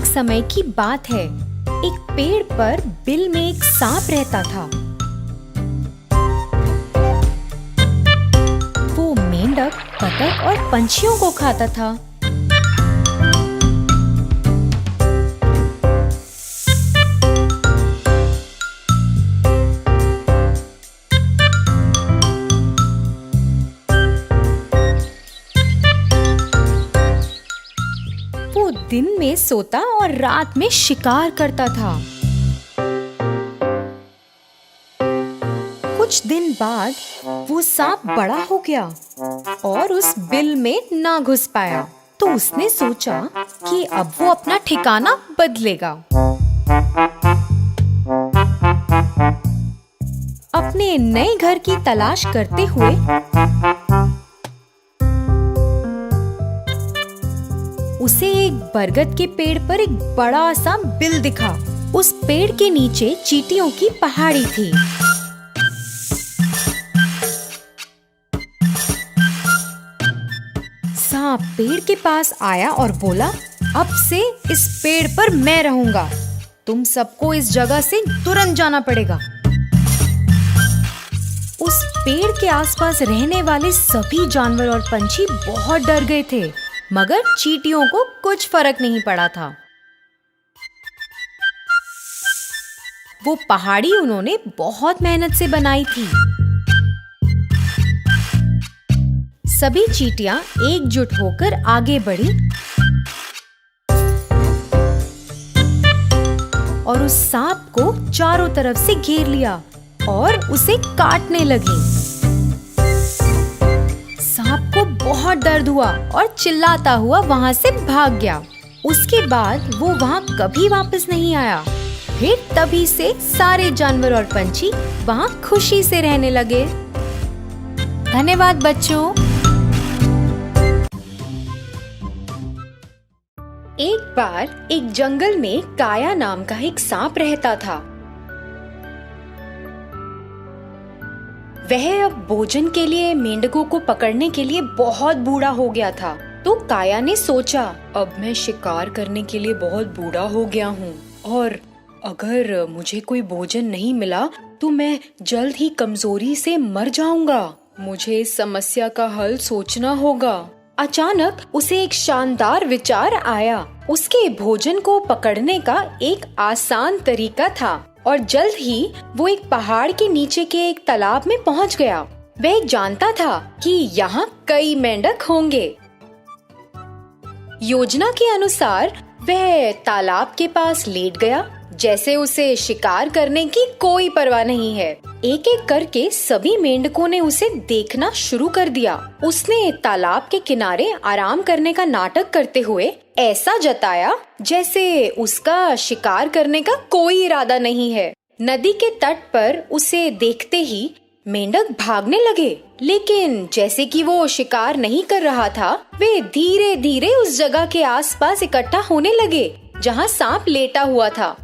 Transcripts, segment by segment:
समय की बात है। एक पेड़ पर बिल में एक सांप रहता था। वो मेंढक, बतख और पंछियों को खाता था। वो दिन में सोता और रात में शिकार करता था। कुछ दिन बाद वो सांप बड़ा हो गया और उस बिल में ना घुस पाया। तो उसने सोचा कि अब वो अपना ठिकाना बदलेगा। अपने नए घर की तलाश करते हुए उसे एक बरगद के पेड़ पर एक बड़ा सा बिल दिखा। उस पेड़ के नीचे चींटियों की पहाड़ी थी। सांप पेड़ के पास आया और बोला, अब से इस पेड़ पर मैं रहूंगा। तुम सबको इस जगह से तुरंत जाना पड़ेगा। उस पेड़ के आसपास रहने वाले सभी जानवर और पंछी बहुत डर गए थे, मगर चींटियों को कुछ फर्क नहीं पड़ा था। वो पहाड़ी उन्होंने बहुत मेहनत से बनाई थी। सभी चींटियां एकजुट होकर आगे बढ़ी और उस सांप को चारों तरफ से घेर लिया और उसे काटने लगी। सांप को बहुत दर्द हुआ और चिल्लाता हुआ वहां से भाग गया। उसके बाद वो वहां कभी वापस नहीं आया। फिर तभी से सारे जानवर और पंछी वहां खुशी से रहने लगे। धन्यवाद बच्चों। एक बार एक जंगल में काया नाम का एक सांप रहता था। वह अब भोजन के लिए मेंढकों को पकड़ने के लिए बहुत बूढ़ा हो गया था। तो काया ने सोचा, अब मैं शिकार करने के लिए बहुत बूढ़ा हो गया हूँ और अगर मुझे कोई भोजन नहीं मिला तो मैं जल्द ही कमजोरी से मर जाऊंगा। मुझे इस समस्या का हल सोचना होगा। अचानक उसे एक शानदार विचार आया। उसके भोजन को पकड़ने का एक आसान तरीका था और जल्द ही वो एक पहाड़ के नीचे के एक तालाब में पहुंच गया। वह जानता था कि यहाँ कई मेंढक होंगे। योजना के अनुसार वह तालाब के पास लेट गया, जैसे उसे शिकार करने की कोई परवाह नहीं है। एक एक करके सभी मेंढकों ने उसे देखना शुरू कर दिया। उसने तालाब के किनारे आराम करने का नाटक करते हुए ऐसा जताया जैसे उसका शिकार करने का कोई इरादा नहीं है। नदी के तट पर उसे देखते ही मेंढक भागने लगे, लेकिन जैसे कि वो शिकार नहीं कर रहा था, वे धीरे धीरे उस जगह के आसपास इकट्ठा होने लगे जहाँ सांप लेटा हुआ था।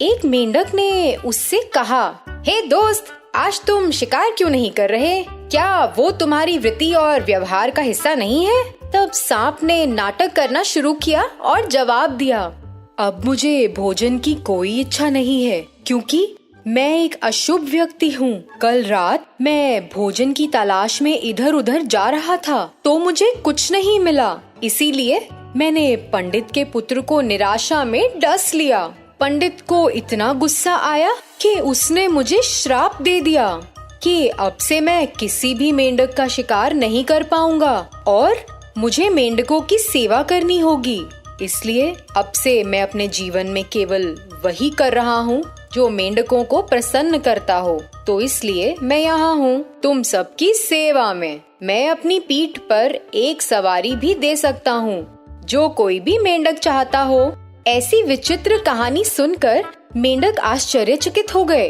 एक मेंढक ने उससे कहा, हे दोस्त, आज तुम शिकार क्यों नहीं कर रहे? क्या वो तुम्हारी वृत्ति और व्यवहार का हिस्सा नहीं है? तब सांप ने नाटक करना शुरू किया और जवाब दिया, अब मुझे भोजन की कोई इच्छा नहीं है, क्योंकि मैं एक अशुभ व्यक्ति हूँ। कल रात मैं भोजन की तलाश में इधर उधर जा रहा था तो मुझे कुछ नहीं मिला, इसीलिए मैंने पंडित के पुत्र को निराशा में डस लिया। पंडित को इतना गुस्सा आया कि उसने मुझे श्राप दे दिया कि अब से मैं किसी भी मेंढक का शिकार नहीं कर पाऊंगा और मुझे मेंढकों की सेवा करनी होगी। इसलिए अब से मैं अपने जीवन में केवल वही कर रहा हूँ जो मेंढकों को प्रसन्न करता हो। तो इसलिए मैं यहाँ हूँ तुम सबकी सेवा में। मैं अपनी पीठ पर एक सवारी भी दे सकता हूँ, जो कोई भी मेंढक चाहता हो। ऐसी विचित्र कहानी सुनकर मेंढक आश्चर्यचकित हो गए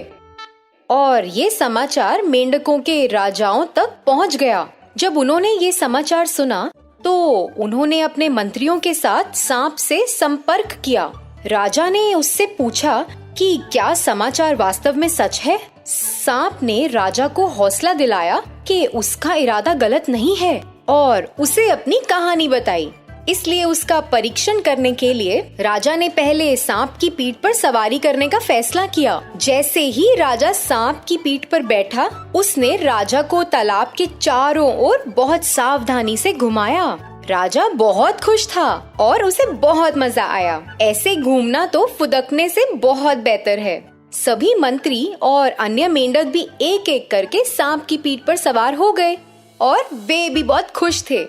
और ये समाचार मेंढकों के राजाओं तक पहुंच गया। जब उन्होंने ये समाचार सुना तो उन्होंने अपने मंत्रियों के साथ सांप से संपर्क किया। राजा ने उससे पूछा कि क्या समाचार वास्तव में सच है। सांप ने राजा को हौसला दिलाया कि उसका इरादा गलत नहीं है और उसे अपनी कहानी बताई। इसलिए उसका परीक्षण करने के लिए राजा ने पहले सांप की पीठ पर सवारी करने का फैसला किया। जैसे ही राजा सांप की पीठ पर बैठा, उसने राजा को तालाब के चारों ओर बहुत सावधानी से घुमाया। राजा बहुत खुश था और उसे बहुत मजा आया। ऐसे घूमना तो फुदकने से बहुत बेहतर है। सभी मंत्री और अन्य मेंढक भी एक एक करके सांप की पीठ पर सवार हो गए और वे भी बहुत खुश थे।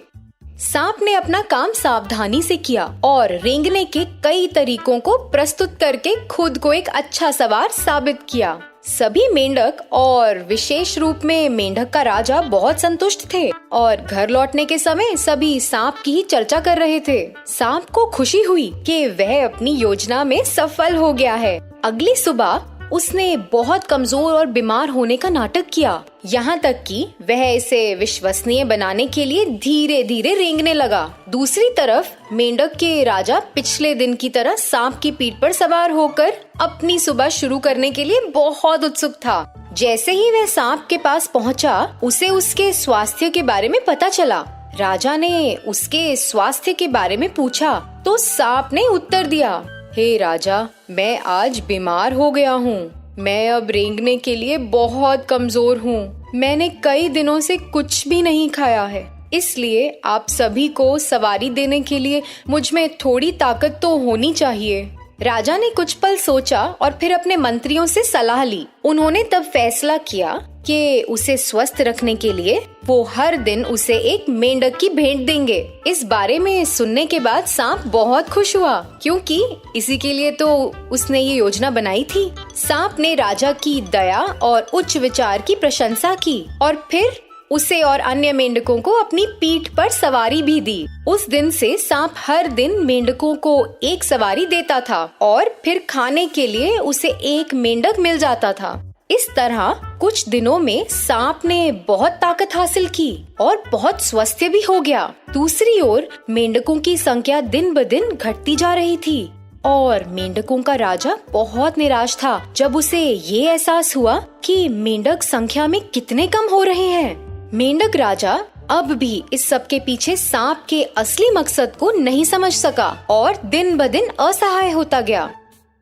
सांप ने अपना काम सावधानी से किया और रेंगने के कई तरीकों को प्रस्तुत करके खुद को एक अच्छा सवार साबित किया। सभी मेंढक और विशेष रूप में मेंढक का राजा बहुत संतुष्ट थे और घर लौटने के समय सभी सांप की ही चर्चा कर रहे थे। सांप को खुशी हुई कि वह अपनी योजना में सफल हो गया है। अगली सुबह उसने बहुत कमजोर और बीमार होने का नाटक किया, यहाँ तक कि वह इसे विश्वसनीय बनाने के लिए धीरे धीरे रेंगने लगा। दूसरी तरफ मेंढक के राजा पिछले दिन की तरह सांप की पीठ पर सवार होकर अपनी सुबह शुरू करने के लिए बहुत उत्सुक था। जैसे ही वह सांप के पास पहुँचा, उसे उसके स्वास्थ्य के बारे में पता चला। राजा ने उसके स्वास्थ्य के बारे में पूछा तो सांप ने उत्तर दिया, हे राजा, मैं आज बीमार हो गया हूँ। मैं अब रेंगने के लिए बहुत कमजोर हूँ। मैंने कई दिनों से कुछ भी नहीं खाया है, इसलिए आप सभी को सवारी देने के लिए मुझ में थोड़ी ताकत तो होनी चाहिए। राजा ने कुछ पल सोचा और फिर अपने मंत्रियों से सलाह ली। उन्होंने तब फैसला किया कि उसे स्वस्थ रखने के लिए वो हर दिन उसे एक मेंढक की भेंट देंगे। इस बारे में सुनने के बाद सांप बहुत खुश हुआ, क्योंकि इसी के लिए तो उसने ये योजना बनाई थी। सांप ने राजा की दया और उच्च विचार की प्रशंसा की और फिर उसे और अन्य मेंढकों को अपनी पीठ पर सवारी भी दी। उस दिन से सांप हर दिन मेंढकों को एक सवारी देता था और फिर खाने के लिए उसे एक मेंढक मिल जाता था। इस तरह कुछ दिनों में सांप ने बहुत ताकत हासिल की और बहुत स्वस्थ भी हो गया। दूसरी ओर मेंढकों की संख्या दिन ब दिन घटती जा रही थी और मेंढकों का राजा बहुत निराश था जब उसे ये एहसास हुआ कि मेंढक संख्या में कितने कम हो रहे हैं। मेंढक राजा अब भी इस सब के पीछे सांप के असली मकसद को नहीं समझ सका और दिन ब दिन असहाय होता गया।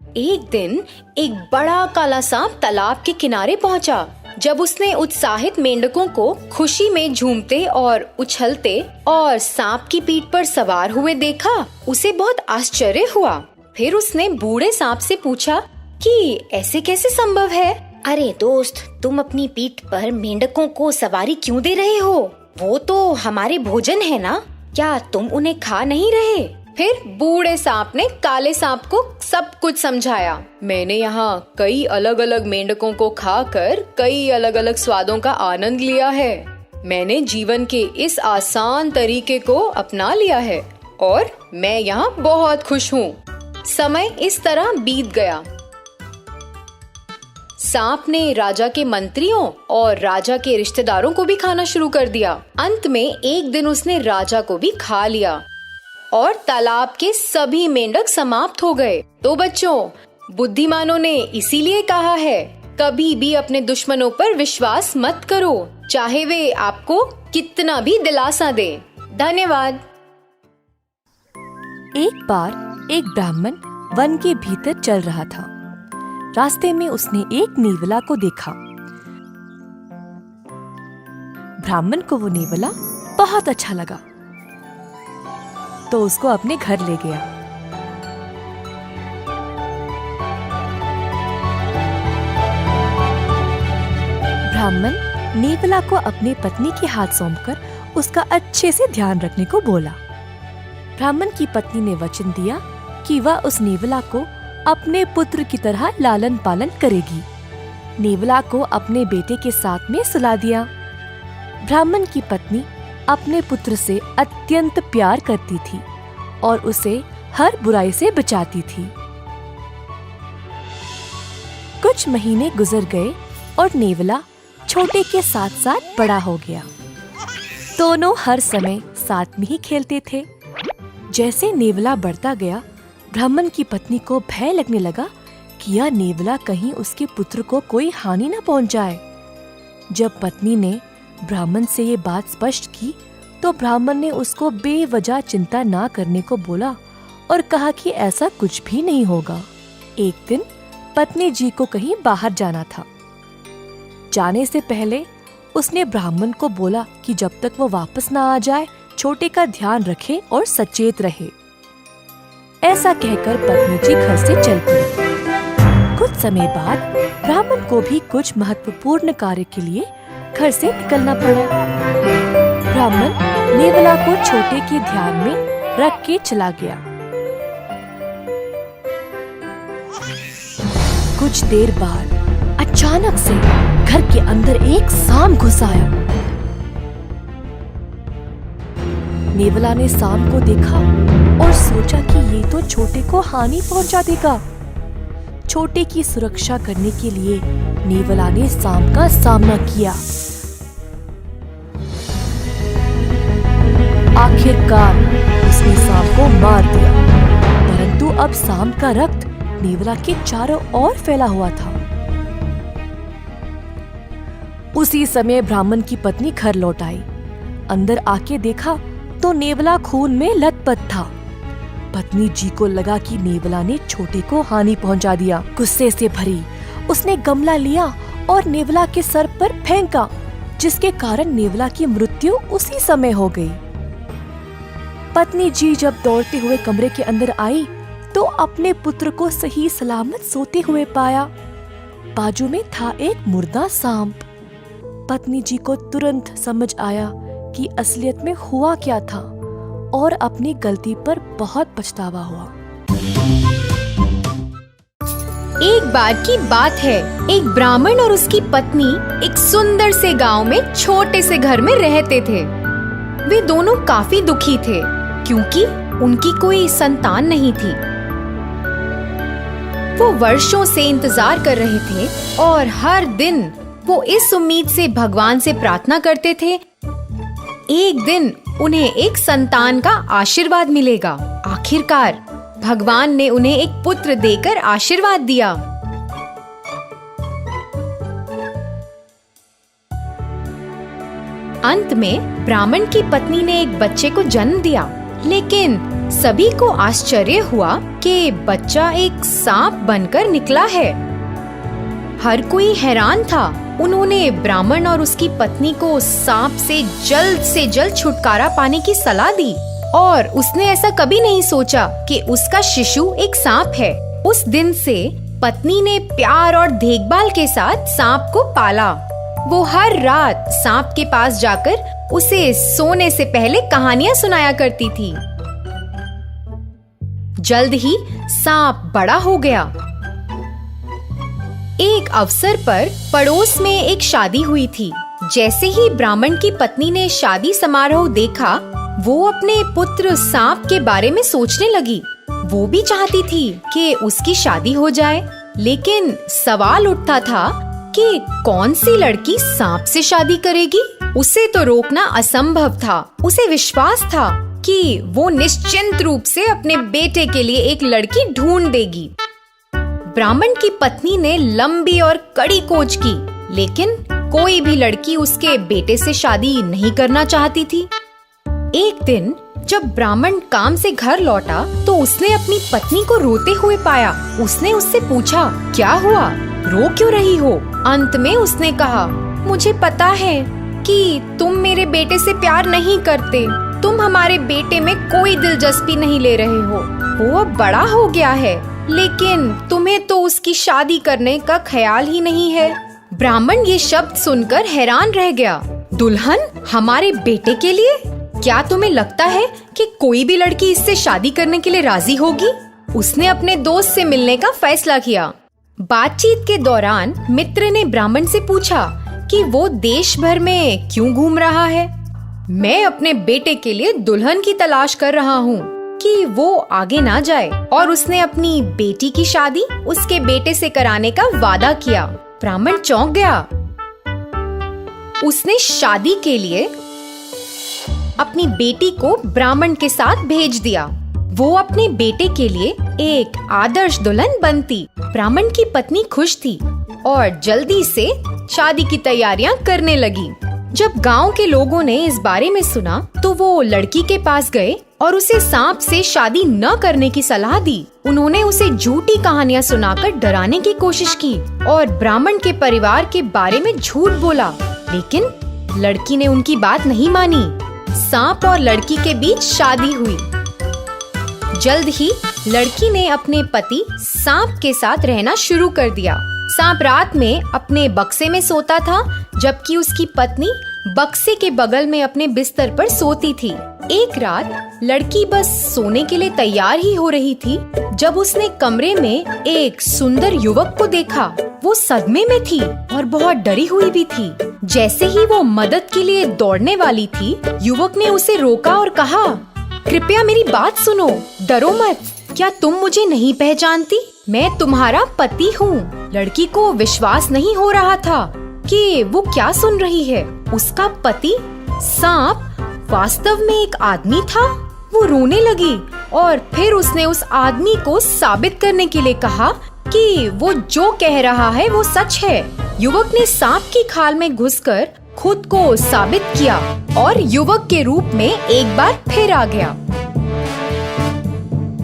एक दिन एक बड़ा काला सांप तालाब के किनारे पहुंचा। जब उसने उत्साहित मेंढकों को खुशी में झूमते और उछलते और सांप की पीठ पर सवार हुए देखा, उसे बहुत आश्चर्य हुआ। फिर उसने बूढ़े सांप से पूछा कि ऐसे कैसे संभव है? अरे दोस्त, तुम अपनी पीठ पर मेंढकों को सवारी क्यों दे रहे हो? वो तो हमारे भोजन है ना, क्या तुम उन्हें खा नहीं रहे? फिर बूढ़े सांप ने काले सांप को सब कुछ समझाया। मैंने यहाँ कई अलग अलग मेंढकों को खाकर कई अलग अलग स्वादों का आनंद लिया है। मैंने जीवन के इस आसान तरीके को अपना लिया है और मैं यहाँ बहुत खुश हूँ। समय इस तरह बीत गया। सांप ने राजा के मंत्रियों और राजा के रिश्तेदारों को भी खाना शुरू कर दिया। अंत में एक दिन उसने राजा को भी खा लिया और तालाब के सभी मेंढक समाप्त हो गए। तो बच्चों, बुद्धिमानों ने इसीलिए कहा है, कभी भी अपने दुश्मनों पर विश्वास मत करो, चाहे वे आपको कितना भी दिलासा दे। धन्यवाद। एक बार एक ब्राह्मण वन के भीतर चल रहा था। रास्ते में उसने एक नेवला को देखा। ब्राह्मण को वो नेवला बहुत अच्छा लगा, तो उसको अपने घर ले गया। ब्राह्मण नेवला को अपने पत्नी के हाथ सौंपकर उसका अच्छे से ध्यान रखने को बोला। ब्राह्मण की पत्नी ने वचन दिया कि वह उस नेवला को अपने पुत्र की तरह लालन पालन करेगी। नेवला को अपने बेटे के साथ में सुला दिया। ब्राह्मण की पत्नी अपने पुत्र से अत्यंत प्यार करती थी और उसे हर बुराई से बचाती थी। कुछ महीने गुजर गए और नेवला छोटे के साथ साथ बड़ा हो गया। दोनों हर समय साथ में ही खेलते थे। जैसे नेवला बढ़ता गया, ब्राह्मण की पत्नी को भय लगने लगा कि यह नेवला कहीं उसके पुत्र को कोई हानि न पहुंच जाए। जब पत्नी ने ब्राह्मण से ये बात स्पष्ट की तो ब्राह्मण ने उसको बेवजह चिंता ना करने को बोला और कहा कि ऐसा कुछ भी नहीं होगा। एक दिन पत्नी जी को कहीं बाहर जाना था। जाने से पहले उसने ब्राह्मण को बोला कि जब तक वो वापस ना आ जाए छोटे का ध्यान रखे और सचेत रहे। ऐसा कहकर पत्नी जी घर से चल पड़ी। कुछ समय बाद ब्राह्मण को भी कुछ महत्वपूर्ण कार्य के लिए घर से निकलना पड़ा। ब्राह्मण नेवला को छोटे के ध्यान में रख के चला गया। कुछ देर बाद अचानक से घर के अंदर एक सांप घुस आया। नेवला ने सांप को देखा और सोचा कि ये तो छोटे को हानि पहुंचा देगा। छोटे की सुरक्षा करने के लिए नेवला ने सांप का सामना किया। आखिरकार उसने सांप को मार दिया, परंतु अब सांप का रक्त नेवला के चारों ओर फैला हुआ था। उसी समय ब्राह्मण की पत्नी घर लौट आई। अंदर आके देखा तो नेवला खून में लथपथ था। पत्नी जी को लगा कि नेवला ने छोटे को हानि पहुंचा दिया। गुस्से से भरी उसने गमला लिया और नेवला के सर पर फेंका, जिसके कारण नेवला की मृत्यु उसी समय हो गई। पत्नी जी जब दौड़ते हुए कमरे के अंदर आई तो अपने पुत्र को सही सलामत सोते हुए पाया। बाजू में था एक मुर्दा सांप। पत्नी जी को तुरंत समझ आया कि असलियत में हुआ क्या था और अपनी गलती पर बहुत पछतावा हुआ। एक बार की बात है, एक ब्राह्मण और उसकी पत्नी एक सुंदर से गांव में छोटे से घर में रहते थे। वे दोनों काफी दुखी थे क्योंकि उनकी कोई संतान नहीं थी। वो वर्षों से इंतजार कर रहे थे और हर दिन वो इस उम्मीद से भगवान से प्रार्थना करते थे, एक दिन उन्हें एक संतान का आशीर्वाद मिलेगा। आखिरकार भगवान ने उन्हें एक पुत्र देकर आशीर्वाद दिया। अंत में ब्राह्मण की पत्नी ने एक बच्चे को जन्म दिया, लेकिन सभी को आश्चर्य हुआ कि बच्चा एक सांप बनकर निकला है। हर कोई हैरान था। उन्होंने ब्राह्मण और उसकी पत्नी को सांप से जल्द छुटकारा पाने की सलाह दी और उसने ऐसा कभी नहीं सोचा कि उसका शिशु एक सांप है। उस दिन से पत्नी ने प्यार और देखभाल के साथ सांप को पाला। वो हर रात सांप के पास जाकर उसे सोने से पहले कहानियां सुनाया करती थी। जल्द ही सांप बड़ा हो गया। एक अवसर पर पड़ोस में एक शादी हुई थी। जैसे ही ब्राह्मण की पत्नी ने शादी समारोह देखा, वो अपने पुत्र सांप के बारे में सोचने लगी। वो भी चाहती थी कि उसकी शादी हो जाए, लेकिन सवाल उठता था कि कौन सी लड़की सांप से शादी करेगी। उसे तो रोकना असंभव था। उसे विश्वास था कि वो निश्चिंत रूप से अपने बेटे के लिए एक लड़की ढूंढ देगी। ब्राह्मण की पत्नी ने लंबी और कड़ी खोज की, लेकिन कोई भी लड़की उसके बेटे से शादी नहीं करना चाहती थी। एक दिन जब ब्राह्मण काम से घर लौटा तो उसने अपनी पत्नी को रोते हुए पाया। उसने उससे पूछा, क्या हुआ, रो क्यों रही हो? अंत में उसने कहा, मुझे पता है कि तुम मेरे बेटे से प्यार नहीं करते। तुम हमारे बेटे में कोई दिलचस्पी नहीं ले रहे हो। वो अब बड़ा हो गया है, लेकिन तुम्हें तो उसकी शादी करने का ख्याल ही नहीं है। ब्राह्मण ये शब्द सुनकर हैरान रह गया। दुल्हन हमारे बेटे के लिए? क्या तुम्हें लगता है कि कोई भी लड़की इससे शादी करने के लिए राजी होगी? उसने अपने दोस्त से मिलने का फैसला किया। बातचीत के दौरान मित्र ने ब्राह्मण से पूछा कि वो देश भर में क्यों घूम रहा है। मैं अपने बेटे के लिए दुल्हन की तलाश कर रहा हूँ कि वो आगे ना जाए। और उसने अपनी बेटी की शादी उसके बेटे से कराने का वादा किया। ब्राह्मण चौंक गया। उसने शादी के लिए अपनी बेटी को ब्राह्मण के साथ भेज दिया। वो अपने बेटे के लिए एक आदर्श दुल्हन बनती। ब्राह्मण की पत्नी खुश थी और जल्दी से शादी की तैयारियां करने लगी। जब गांव के लोगों ने इस बारे में सुना तो वो लड़की के पास गए और उसे सांप से शादी न करने की सलाह दी। उन्होंने उसे झूठी कहानियां सुनाकर डराने की कोशिश की और ब्राह्मण के परिवार के बारे में झूठ बोला, लेकिन लड़की ने उनकी बात नहीं मानी। सांप और लड़की के बीच शादी हुई। जल्द ही लड़की ने अपने पति सांप के साथ रहना शुरू कर दिया। सांप रात में अपने बक्से में सोता था, जबकि उसकी पत्नी बक्से के बगल में अपने बिस्तर पर सोती थी। एक रात लड़की बस सोने के लिए तैयार ही हो रही थी जब उसने कमरे में एक सुंदर युवक को देखा। वो सदमे में थी और बहुत डरी हुई भी थी। जैसे ही वो मदद के लिए दौड़ने वाली थी, युवक ने उसे रोका और कहा, कृपया मेरी बात सुनो, डरो मत। क्या तुम मुझे नहीं पहचानती? मैं तुम्हारा पति हूँ। लड़की को विश्वास नहीं हो रहा था कि वो क्या सुन रही है। उसका पति सांप वास्तव में एक आदमी था। वो रोने लगी और फिर उसने उस आदमी को साबित करने के लिए कहा कि वो जो कह रहा है वो सच है। युवक ने सांप की खाल में घुसकर खुद को साबित किया और युवक के रूप में एक बार फिर आ गया।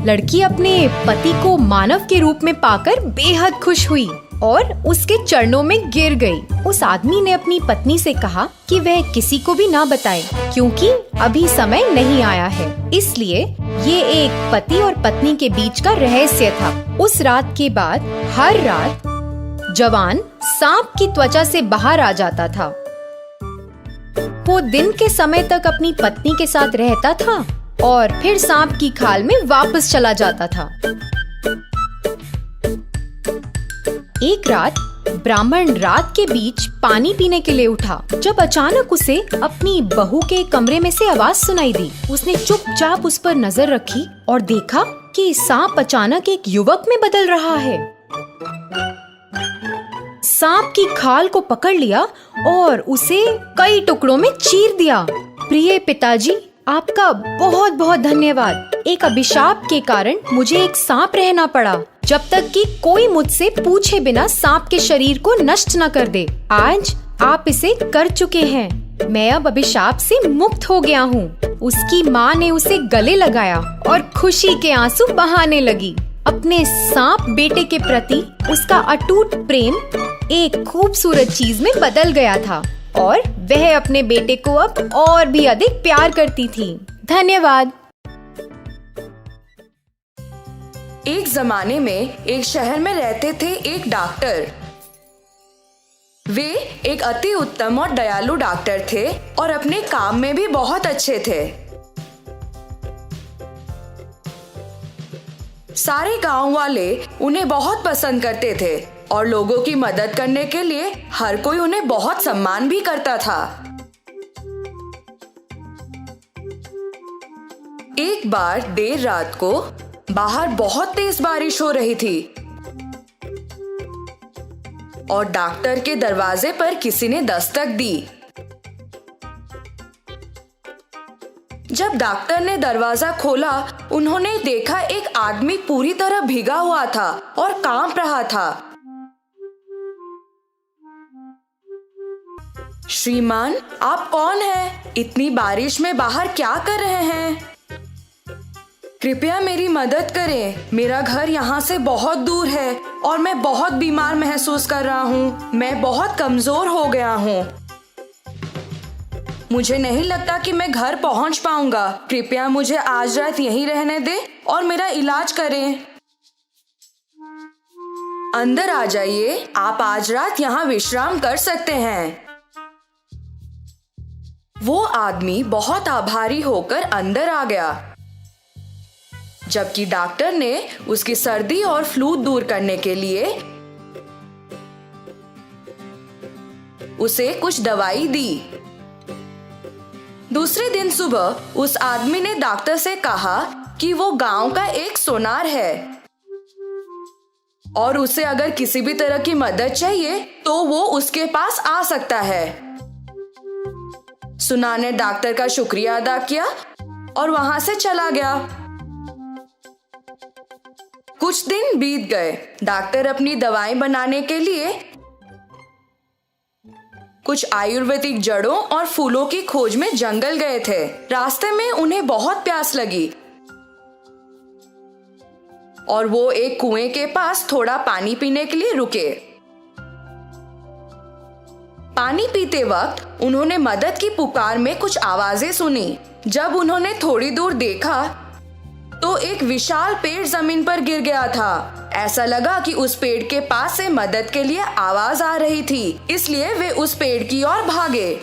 लड़की अपने पति को मानव के रूप में पाकर बेहद खुश हुई और उसके चरणों में गिर गई। उस आदमी ने अपनी पत्नी से कहा कि वह किसी को भी ना बताए, क्योंकि अभी समय नहीं आया है। इसलिए ये एक पति और पत्नी के बीच का रहस्य था। उस रात के बाद हर रात जवान सांप की त्वचा से बाहर आ जाता था। वो दिन के समय तक अपनी पत्नी के साथ रहता था और फिर सांप की खाल में वापस चला जाता था। एक रात ब्राह्मण रात के बीच पानी पीने के लिए उठा, जब अचानक उसे अपनी बहू के कमरे में से आवाज सुनाई दी। उसने चुपचाप उस पर नजर रखी और देखा कि सांप अचानक एक युवक में बदल रहा है। सांप की खाल को पकड़ लिया और उसे कई टुकड़ों में चीर दिया। प्रिय पिताजी, आपका बहुत बहुत धन्यवाद। एक अभिशाप के कारण मुझे एक सांप रहना पड़ा, जब तक कि कोई मुझसे पूछे बिना सांप के शरीर को नष्ट न कर दे। आज आप इसे कर चुके हैं। मैं अब अभिशाप से मुक्त हो गया हूँ। उसकी माँ ने उसे गले लगाया और खुशी के आंसू बहाने लगी। अपने सांप बेटे के प्रति उसका अटूट प्रेम एक खूबसूरत चीज में बदल गया था और वह अपने बेटे को अब और भी अधिक प्यार करती थी। धन्यवाद। एक जमाने में एक शहर में रहते थे एक डॉक्टर। वे एक अति उत्तम और दयालु डॉक्टर थे और अपने काम में भी बहुत अच्छे थे। सारे गांव वाले उन्हें बहुत पसंद करते थे और लोगों की मदद करने के लिए हर कोई उन्हें बहुत सम्मान भी करता था। एक बार देर रात को बाहर बहुत तेज बारिश हो रही थी और डॉक्टर के दरवाजे पर किसी ने दस्तक दी। जब डॉक्टर ने दरवाजा खोला, उन्होंने देखा एक आदमी पूरी तरह भीगा हुआ था और कांप रहा था। श्रीमान, आप कौन हैं? इतनी बारिश में बाहर क्या कर रहे हैं? कृपया मेरी मदद करें। मेरा घर यहाँ से बहुत दूर है और मैं बहुत बीमार महसूस कर रहा हूँ। मैं बहुत कमजोर हो गया हूँ। मुझे नहीं लगता कि मैं घर पहुँच पाऊंगा। कृपया मुझे आज रात यहीं रहने दें और मेरा इलाज करें। अंदर आ जाइए। आप आज रात यहाँ विश्राम कर सकते हैं। वो आदमी बहुत आभारी होकर अंदर आ गया, जबकि डॉक्टर ने उसकी सर्दी और फ्लू दूर करने के लिए उसे कुछ दवाई दी। दूसरे दिन सुबह उस आदमी ने डॉक्टर से कहा कि वो गांव का एक सोनार है और उसे अगर किसी भी तरह की मदद चाहिए तो वो उसके पास आ सकता है। सुनार ने डॉक्टर का शुक्रिया अदा किया और वहां से चला गया। कुछ दिन बीत गए। डॉक्टर अपनी दवाएं बनाने के लिए कुछ आयुर्वेदिक जड़ों और फूलों की खोज में जंगल गए थे। रास्ते में उन्हें बहुत प्यास लगी और वो एक कुएं के पास थोड़ा पानी पीने के लिए रुके। पानी पीते वक्त उन्होंने मदद की पुकार में कुछ आवाजें सुनी। जब उन्होंने थोड़ी दूर देखा तो एक विशाल पेड़ जमीन पर गिर गया था। ऐसा लगा कि उस पेड़ के पास से मदद के लिए आवाज आ रही थी, इसलिए वे उस पेड़ की ओर भागे।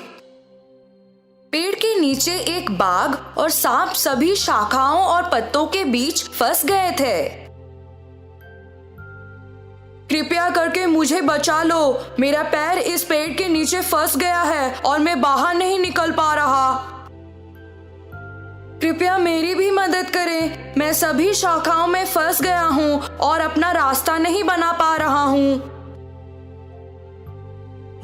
पेड़ के नीचे एक बाघ और सांप सभी शाखाओं और पत्तों के बीच फंस गए थे। कृपया करके मुझे बचा लो, मेरा पैर इस पेड़ के नीचे फंस गया है और मैं बाहर नहीं निकल पा रहा। कृपया मेरी भी मदद करें, मैं सभी शाखाओं में फंस गया हूँ और अपना रास्ता नहीं बना पा रहा हूँ।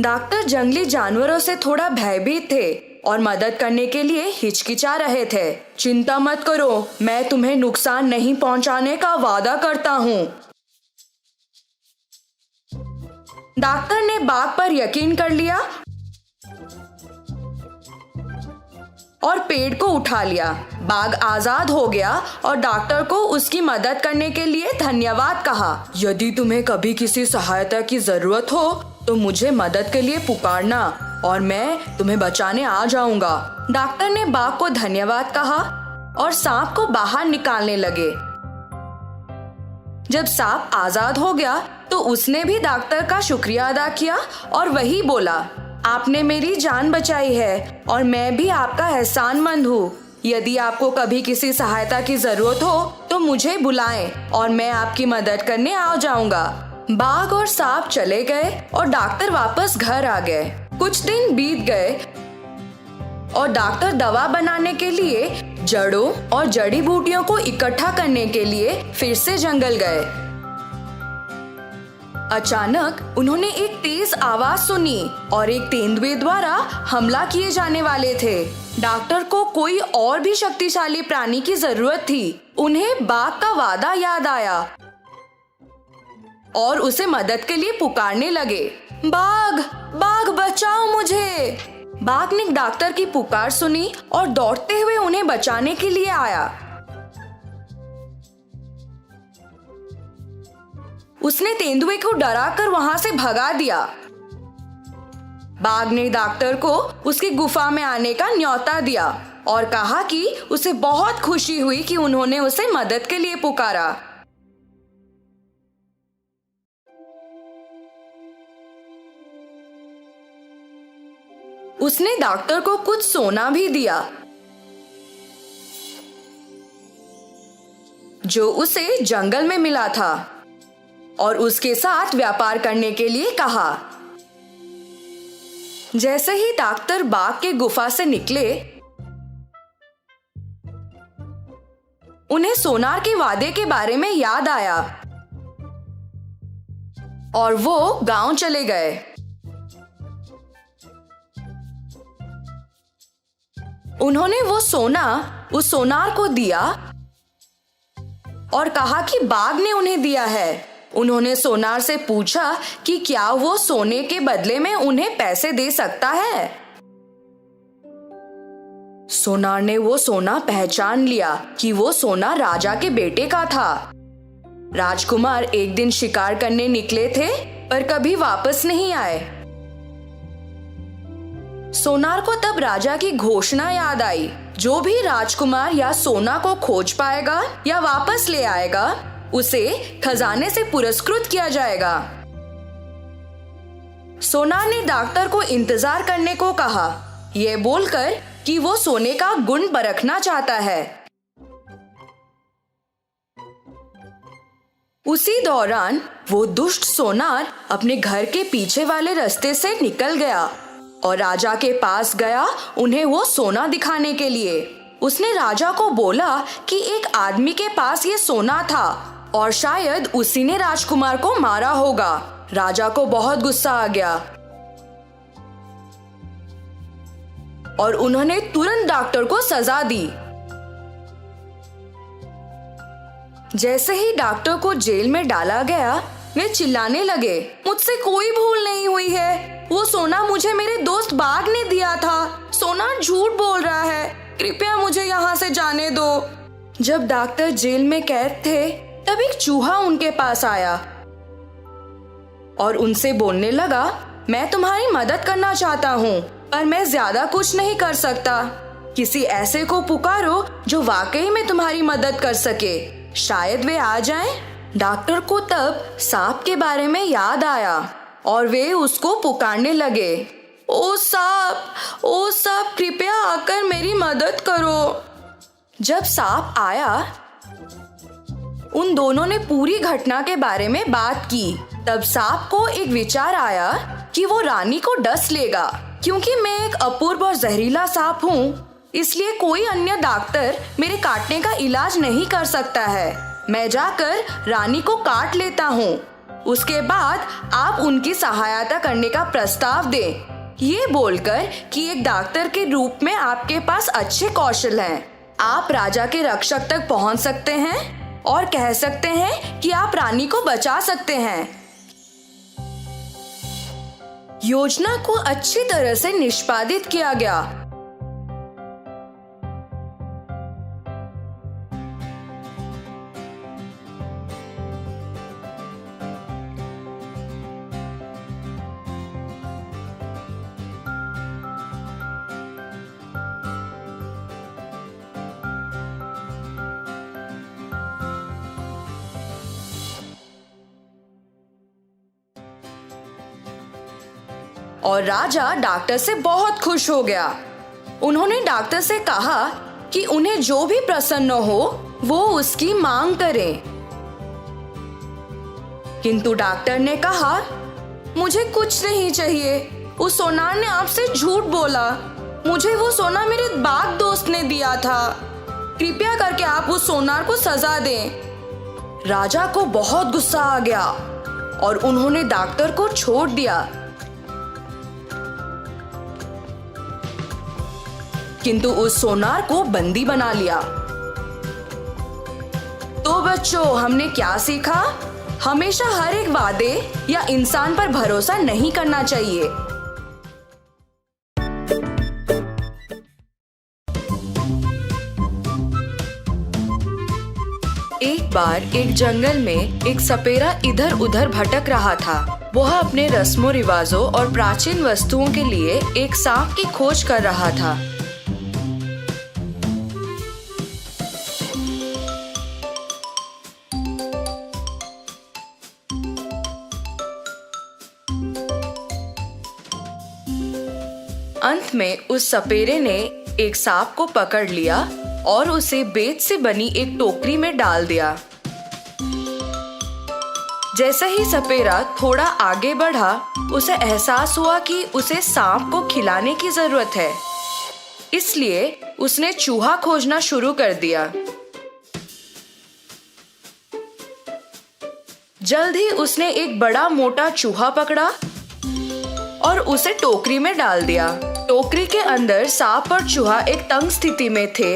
डॉक्टर जंगली जानवरों से थोड़ा भयभीत थे और मदद करने के लिए हिचकिचा रहे थे। चिंता मत करो, मैं तुम्हें नुकसान नहीं पहुंचाने का वादा करता हूँ। डॉक्टर ने बाघ पर यकीन कर लिया और पेड़ को उठा लिया। बाघ आजाद हो गया और डॉक्टर को उसकी मदद करने के लिए धन्यवाद कहा। यदि तुम्हें कभी किसी सहायता की जरूरत हो तो मुझे मदद के लिए पुकारना और मैं तुम्हें बचाने आ जाऊंगा। डॉक्टर ने बाघ को धन्यवाद कहा और सांप को बाहर निकालने लगे। जब सांप आजाद हो गया तो उसने भी डॉक्टर का शुक्रिया अदा किया और वही बोला, आपने मेरी जान बचाई है और मैं भी आपका एहसानमंद हूँ। यदि आपको कभी किसी सहायता की जरूरत हो तो मुझे बुलाएं और मैं आपकी मदद करने आ जाऊंगा। बाघ और सांप चले गए और डॉक्टर वापस घर आ गए। कुछ दिन बीत गए और डॉक्टर दवा बनाने के लिए जड़ों और जड़ी बूटियों को इकट्ठा करने के लिए फिर से जंगल गए। अचानक उन्होंने एक तेज आवाज सुनी और एक तेंदुए द्वारा हमला किए जाने वाले थे। डॉक्टर को कोई और भी शक्तिशाली प्राणी की जरूरत थी। उन्हें बाघ का वादा याद आया और उसे मदद के लिए पुकारने लगे, बाघ, बाघ बचाओ मुझे। बाघ ने डॉक्टर की पुकार सुनी और दौड़ते हुए उन्हें बचाने के लिए आया। उसने तेंदुए को डराकर वहां से भगा दिया। बाघ ने डॉक्टर को उसकी गुफा में आने का न्योता दिया और कहा कि उसे बहुत खुशी हुई कि उन्होंने उसे मदद के लिए पुकारा। उसने डॉक्टर को कुछ सोना भी दिया जो उसे जंगल में मिला था और उसके साथ व्यापार करने के लिए कहा। जैसे ही डॉक्टर बाघ के गुफा से निकले, उन्हें सोनार के वादे के बारे में याद आया और वो गांव चले गए। उन्होंने वो सोना उस सोनार को दिया और कहा कि बाघ ने उन्हें दिया है। उन्होंने सोनार से पूछा कि क्या वो सोने के बदले में उन्हें पैसे दे सकता है। सोनार ने वो सोना पहचान लिया कि वो सोना राजा के बेटे का था। राजकुमार एक दिन शिकार करने निकले थे पर कभी वापस नहीं आए। सोनार को तब राजा की घोषणा याद आई, जो भी राजकुमार या सोना को खोज पाएगा या वापस ले आएगा उसे खजाने से पुरस्कृत किया जाएगा। सोनार ने डॉक्टर को इंतजार करने को कहा, यह बोलकर कि वो सोने का गुण परखना चाहता है। उसी दौरान वो दुष्ट सोनार अपने घर के पीछे वाले रास्ते से निकल गया और राजा के पास गया उन्हें वो सोना दिखाने के लिए। उसने राजा को बोला कि एक आदमी के पास ये सोना था और शायद उसी ने राजकुमार को मारा होगा। राजा को बहुत गुस्सा आ गया और उन्होंने तुरंत डॉक्टर को सजा दी। जैसे ही डॉक्टर को जेल में डाला गया, वे चिल्लाने लगे, मुझसे कोई भूल नहीं हुई है, वो सोना मुझे मेरे दोस्त बाघ ने दिया था। सोना झूठ बोल रहा है। कृपया मुझे यहाँ से जाने दो। जब डॉक्टर जेल में कैद थे तब एक चूहा उनके पास आया और उनसे बोलने लगा, मैं तुम्हारी मदद करना चाहता हूँ, पर मैं ज्यादा कुछ नहीं कर सकता। किसी ऐसे को पुकारो जो वाकई में तुम्हारी मदद कर सके, शायद वे आ जाएं। डॉक्टर को तब सांप के बारे में याद आया और वे उसको पुकारने लगे, ओ सांप, कृपया आकर मेरी मदद करो। जब सांप आया, उन दोनों ने पूरी घटना के बारे में बात की। तब सांप को एक विचार आया कि वो रानी को डस लेगा। क्योंकि मैं एक अपूर्व और जहरीला सांप हूँ, इसलिए कोई अन्य डॉक्टर मेरे काटने का इलाज नहीं कर सकता है। मैं जाकर रानी को काट लेता हूँ। उसके बाद आप उनकी सहायता करने का प्रस्ताव दें। ये बोलकर कि एक डॉक्टर के रूप में आपके पास अच्छे कौशल हैं। आप राजा के रक्षक तक पहुँच सकते हैं और कह सकते हैं कि आप रानी को बचा सकते हैं। योजना को अच्छी तरह से निष्पादित किया गया। और राजा डॉक्टर से बहुत खुश हो गया। उन्होंने डॉक्टर से कहा कि उन्हें जो भी प्रसन्न हो वो उसकी मांग करें। किंतु डॉक्टर ने कहा, मुझे कुछ नहीं चाहिए। उस सोनार ने आपसे झूठ बोला। मुझे वो सोना मेरे बाघ दोस्त ने दिया था। कृपया करके आप उस सोनार को सजा दें। राजा को बहुत गुस्सा आ गया और उन्होंने डॉक्टर को छोड़ दिया। किंतु उस सोनार को बंदी बना लिया। तो बच्चों, हमने क्या सीखा? हमेशा हर एक वादे या इंसान पर भरोसा नहीं करना चाहिए। एक बार एक जंगल में एक सपेरा इधर उधर भटक रहा था। वह अपने रस्मों रिवाजों और प्राचीन वस्तुओं के लिए एक सांप की खोज कर रहा था। अंत में उस सपेरे ने एक सांप को पकड़ लिया और उसे बेत से बनी एक टोकरी में डाल दिया। जैसे ही सपेरा थोड़ा आगे बढ़ा, उसे एहसास हुआ कि उसे सांप को खिलाने की जरूरत है। इसलिए उसने चूहा खोजना शुरू कर दिया। जल्द ही उसने एक बड़ा मोटा चूहा पकड़ा और उसे टोकरी में डाल दिया। टोकरी के अंदर सांप और चूहा एक तंग स्थिति में थे,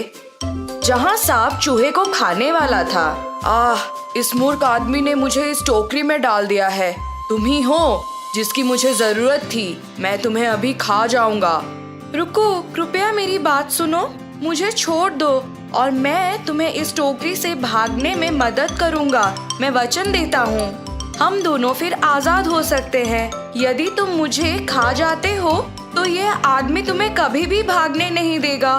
जहां सांप चूहे को खाने वाला था। इस मूर्ख आदमी ने मुझे इस टोकरी में डाल दिया है। तुम ही हो जिसकी मुझे जरूरत थी। मैं तुम्हें अभी खा जाऊंगा। रुको, कृपया मेरी बात सुनो। मुझे छोड़ दो और मैं तुम्हें इस टोकरी से भागने में मदद करूंगा। मैं वचन देता हूँ। हम दोनों फिर आजाद हो सकते हैं। यदि तुम मुझे खा जाते हो तो यह आदमी तुम्हें कभी भी भागने नहीं देगा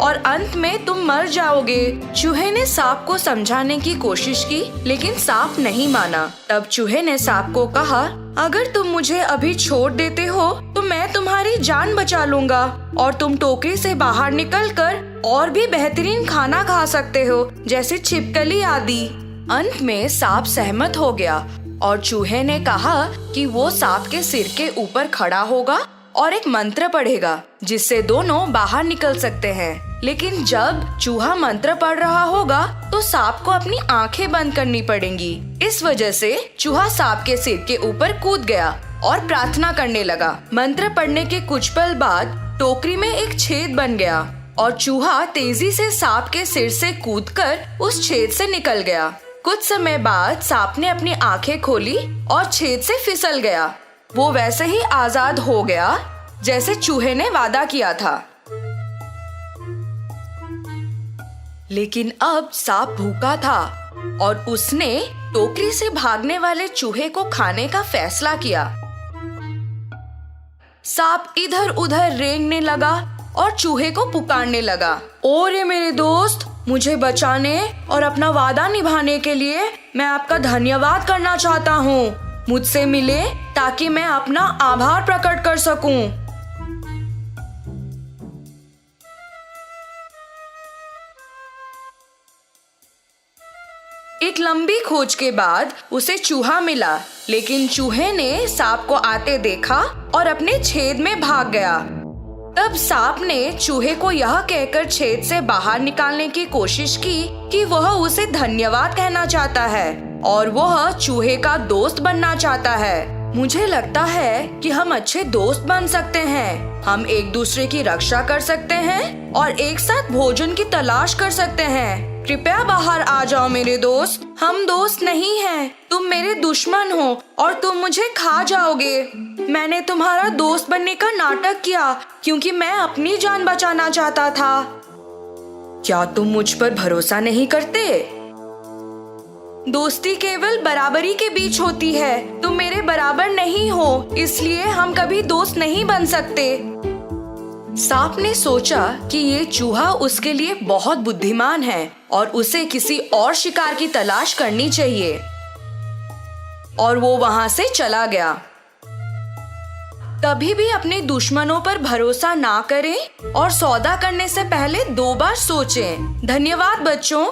और अंत में तुम मर जाओगे। चूहे ने सांप को समझाने की कोशिश की, लेकिन सांप नहीं माना। तब चूहे ने सांप को कहा, अगर तुम मुझे अभी छोड़ देते हो तो मैं तुम्हारी जान बचा लूंगा और तुम टोकरी से बाहर निकलकर और भी बेहतरीन खाना खा सकते हो, जैसे छिपकली आदि। अंत में सांप सहमत हो गया और चूहे ने कहा कि वो सांप के सिर के ऊपर खड़ा होगा और एक मंत्र पढ़ेगा, जिससे दोनों बाहर निकल सकते हैं। लेकिन जब चूहा मंत्र पढ़ रहा होगा तो सांप को अपनी आंखें बंद करनी पड़ेंगी। इस वजह से चूहा सांप के सिर के ऊपर कूद गया और प्रार्थना करने लगा। मंत्र पढ़ने के कुछ पल बाद टोकरी में एक छेद बन गया और चूहा तेजी से सांप के सिर से कूदकर उस छेद से निकल गया। कुछ समय बाद सांप ने अपनी आंखें खोली और छेद से फिसल गया। वो वैसे ही आजाद हो गया जैसे चूहे ने वादा किया था। लेकिन अब सांप भूखा था और उसने टोकरी से भागने वाले चूहे को खाने का फैसला किया। सांप इधर उधर रेंगने लगा और चूहे को पुकारने लगा, ओ रे मेरे दोस्त, मुझे बचाने और अपना वादा निभाने के लिए मैं आपका धन्यवाद करना चाहता हूँ। मुझसे मिले ताकि मैं अपना आभार प्रकट कर सकूं। एक लंबी खोज के बाद उसे चूहा मिला, लेकिन चूहे ने सांप को आते देखा और अपने छेद में भाग गया। तब सांप ने चूहे को यह कहकर छेद से बाहर निकालने की कोशिश की कि वह उसे धन्यवाद कहना चाहता है और वह चूहे का दोस्त बनना चाहता है। मुझे लगता है कि हम अच्छे दोस्त बन सकते हैं। हम एक दूसरे की रक्षा कर सकते हैं और एक साथ भोजन की तलाश कर सकते हैं। कृपया बाहर आ जाओ मेरे दोस्त। हम दोस्त नहीं हैं, तुम मेरे दुश्मन हो और तुम मुझे खा जाओगे। मैंने तुम्हारा दोस्त बनने का नाटक किया क्योंकि मैं अपनी जान बचाना चाहता था। क्या तुम मुझ पर भरोसा नहीं करते? दोस्ती केवल बराबरी के बीच होती है। तुम मेरे बराबर नहीं हो, इसलिए हम कभी दोस्त नहीं बन सकते। सांप ने सोचा कि ये चूहा उसके लिए बहुत बुद्धिमान है और उसे किसी और शिकार की तलाश करनी चाहिए, और वो वहां से चला गया। कभी भी अपने दुश्मनों पर भरोसा ना करें और सौदा करने से पहले 2 बार सोचें। धन्यवाद बच्चों।